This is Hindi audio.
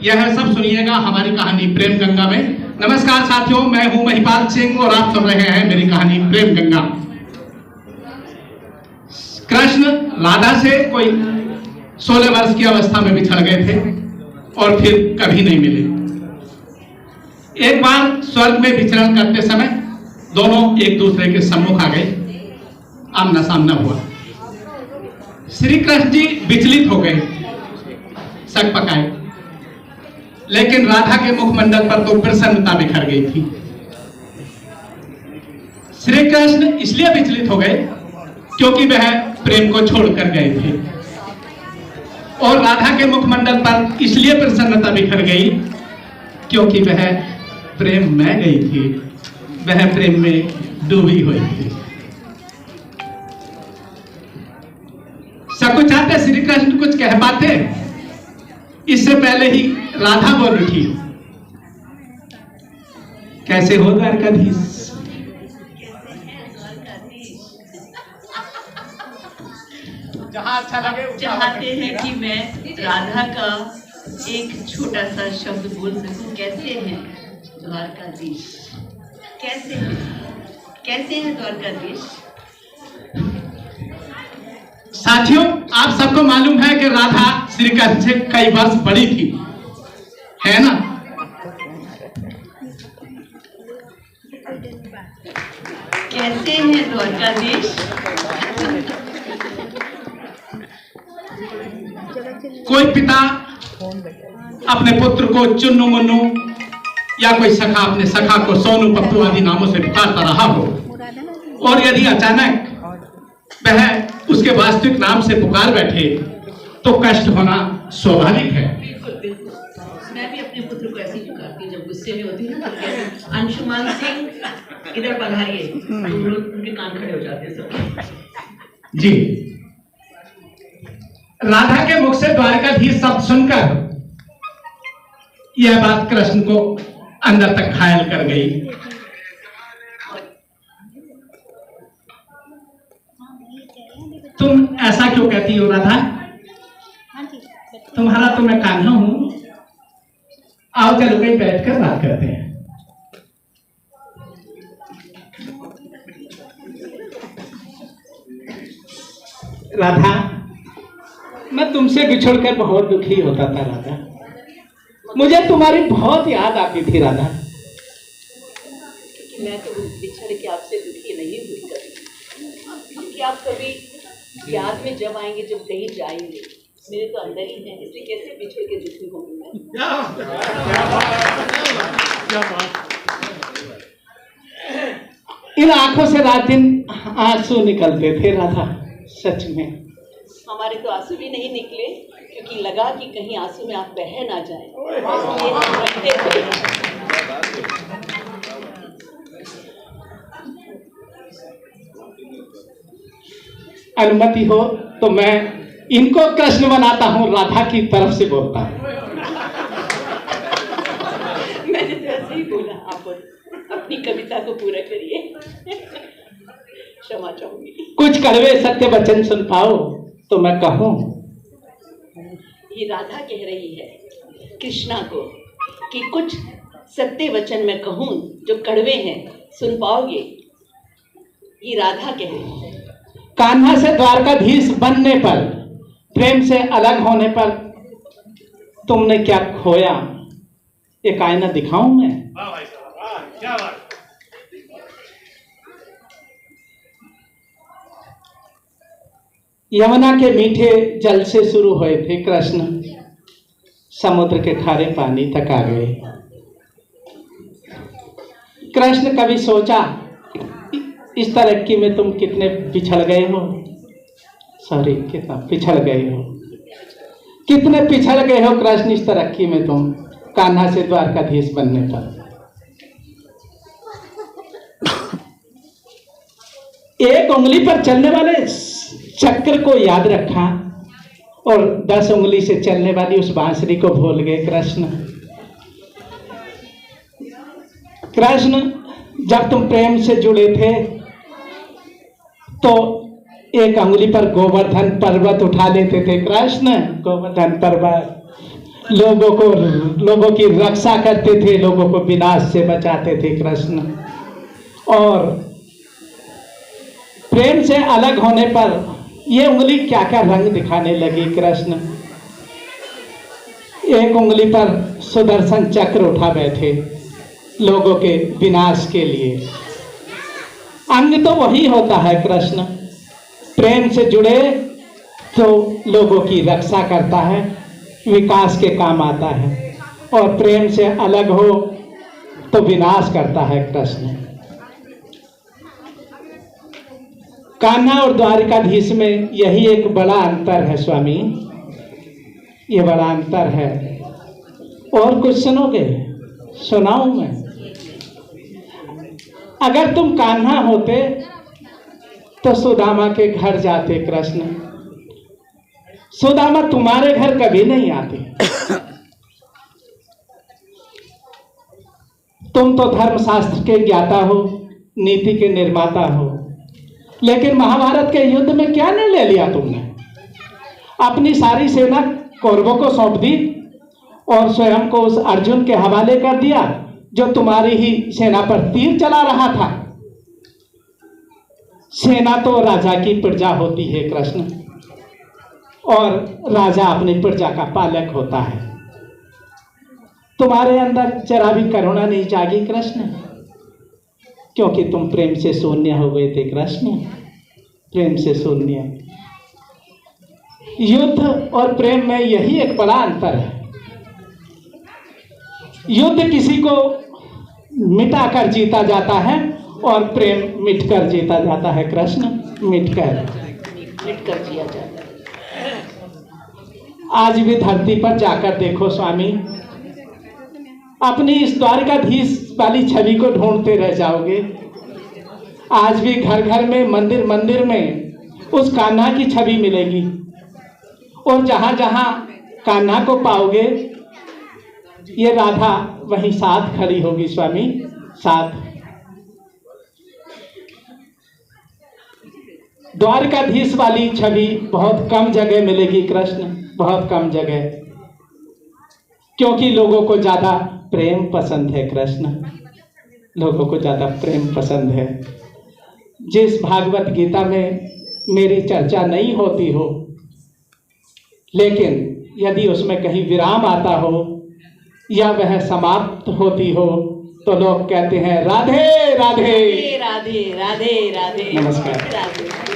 यह सब सुनिएगा हमारी कहानी प्रेम गंगा में। नमस्कार साथियों, मैं हूं महिपाल सिंह और आप सुन रहे हैं मेरी कहानी प्रेम गंगा। कृष्ण राधा से कोई 16 वर्ष की अवस्था में बिछड़ गए थे और फिर कभी नहीं मिले। एक बार स्वर्ग में विचरण करते समय दोनों एक दूसरे के सम्मुख आ गए, आमना सामना हुआ। श्री कृष्ण जी विचलित हो गए, सक पकाए, लेकिन राधा के मुखमंडल पर तो प्रसन्नता बिखर गई थी। श्री कृष्ण इसलिए विचलित हो गए क्योंकि वह प्रेम को छोड़कर गए थे, और राधा के मुखमंडल पर इसलिए प्रसन्नता बिखर गई क्योंकि वह प्रेम में गई थी, वह प्रेम में डूबी हुई थी। सब कुछ चाहते श्री कृष्ण कुछ कह पाते, इससे पहले ही राधा बोल उठी, कैसे हो द्वारकाधीश? जहां अच्छा लगे चाहते हैं कि मैं राधा का एक छोटा सा शब्द बोल सकूं। कैसे हैं द्वारकाधीश? कैसे हैं द्वारकाधीश? साथियों, आप सबको मालूम है कि राधा श्री कृष्ण से कई वर्ष बड़ी थी, है ना? कैसे हैं द्वारकाधीश? कोई पिता अपने पुत्र को चुन्नू मुन्नू या कोई सखा अपने सखा को सोनू पप्पू आदि नामों से पुकारता रहा हो, और यदि अचानक वह उसके वास्तविक नाम से पुकार बैठे तो कष्ट होना स्वाभाविक है। बिल्कुल, मैं भी अपने पुत्र को ऐसे ही पुकारती हूँ जब गुस्से में होती है ना। अंशुमान सिंह इधर पधारिए, उनके कान खड़े हो जाते हैं सब। जी, राधा के मुख से द्वारकाधीश शब्द सुनकर यह बात कृष्ण को अंदर तक घायल कर गई। तुम ऐसा क्यों कहती हो राधा? तुम्हारा तो मैं कान्हा हूं। आओ चलो कहीं बैठकर बात करते हैं। राधा, मैं तुमसे बिछुड़कर बहुत दुखी होता था राधा, मुझे तुम्हारी बहुत याद आती थी राधा। मैं तो बिछड़ के आपसे दुखी नहीं हुई कभी, क्योंकि आप कभी याद में जब आएंगे, जब कहीं जाएंगे, मेरे तो अंदर ही है, इसलिए कैसे बिछड़ के दुखी होंगी मैं? इन आंखों से रात दिन आंसू निकलते थे राधा, सच में। हमारे तो आंसू भी नहीं निकले, क्योंकि लगा कि कहीं आंसू में आप बह ना जाएं, इसलिए हम रखते थे। अनुमति हो तो मैं इनको कृष्ण बनाता हूं, राधा की तरफ से बोलता हूं। मैंने तो ऐसे ही बोला, आप अपनी कविता को पूरा करिए। क्षमा चाहूंगी। कुछ कड़वे सत्य वचन सुन पाओ तो मैं कहूं। ये राधा कह रही है कृष्णा को कि कुछ सत्य वचन मैं कहूं जो कड़वे हैं, सुन पाओगे? ये राधा कह रही है। कान्हा से द्वारकाधीश बनने पर, प्रेम से अलग होने पर तुमने क्या खोया, एक आईना दिखाऊं मैं? वाह भाई साहब, वाह, क्या बात। यमुना के मीठे जल से शुरू हुए थे कृष्ण, समुद्र के खारे पानी तक आ गए। कृष्ण कभी सोचा इस तरक्की में तुम कितने पिछड़ गए हो? सॉरी, कितना पिछड़ गए हो, कितने पिछड़ गए हो कृष्ण इस तरक्की में तुम, कान्हा से द्वारकाधीश बनने पर। एक उंगली पर चलने वाले चक्र को याद रखा और 10 उंगली से चलने वाली उस बांसुरी को भूल गए कृष्ण। कृष्ण, जब तुम प्रेम से जुड़े थे तो एक अंगुली पर गोवर्धन पर्वत उठा लेते थे कृष्ण, गोवर्धन पर्वत, लोगों की रक्षा करते थे, लोगों को विनाश से बचाते थे कृष्ण। और प्रेम से अलग होने पर ये उंगली क्या क्या रंग दिखाने लगी कृष्ण। एक उंगली पर सुदर्शन चक्र उठा बैठे लोगों के विनाश के लिए। अंग तो वही होता है कृष्ण, प्रेम से जुड़े तो लोगों की रक्षा करता है, विकास के काम आता है, और प्रेम से अलग हो तो विनाश करता है कृष्ण। कान्हा और द्वारिकाधीश में यही एक बड़ा अंतर है स्वामी, ये बड़ा अंतर है। और कुछ सुनोगे? सुनाऊं मैं? अगर तुम कान्हा होते तो सुदामा के घर जाते कृष्ण। सुदामा तुम्हारे घर कभी नहीं आते। तुम तो धर्मशास्त्र के ज्ञाता हो, नीति के निर्माता हो, लेकिन महाभारत के युद्ध में क्या निर्णय लिया तुमने? अपनी सारी सेना कौरवों को सौंप दी और स्वयं को उस अर्जुन के हवाले कर दिया जो तुम्हारी ही सेना पर तीर चला रहा था। सेना तो राजा की प्रजा होती है कृष्ण, और राजा अपनी प्रजा का पालक होता है। तुम्हारे अंदर जरा भी करुणा नहीं जागी कृष्ण, क्योंकि तुम प्रेम से शून्य हो गए थे कृष्ण, प्रेम से शून्य। युद्ध और प्रेम में यही एक बड़ा अंतर है। युद्ध किसी को मिटाकर जीता जाता है और प्रेम मिटकर जीता जाता है कृष्ण, मिटकर जिया जाता है। आज भी धरती पर जाकर देखो स्वामी, अपनी इस द्वारिकाधीश वाली छवि को ढूंढते रह जाओगे। आज भी घर घर में, मंदिर मंदिर में उस कान्हा की छवि मिलेगी, और जहां जहां कान्हा को पाओगे ये राधा वहीं साथ खड़ी होगी स्वामी, साथ। द्वारकाधीश वाली छवि बहुत कम जगह मिलेगी कृष्ण, बहुत कम जगह, क्योंकि लोगों को ज्यादा प्रेम पसंद है कृष्ण, लोगों को ज्यादा प्रेम पसंद है। जिस भागवत गीता में मेरी चर्चा नहीं होती हो, लेकिन यदि उसमें कहीं विराम आता हो या वह समाप्त होती हो तो लोग कहते हैं राधे राधे राधे राधे राधे। नमस्कार। राधे।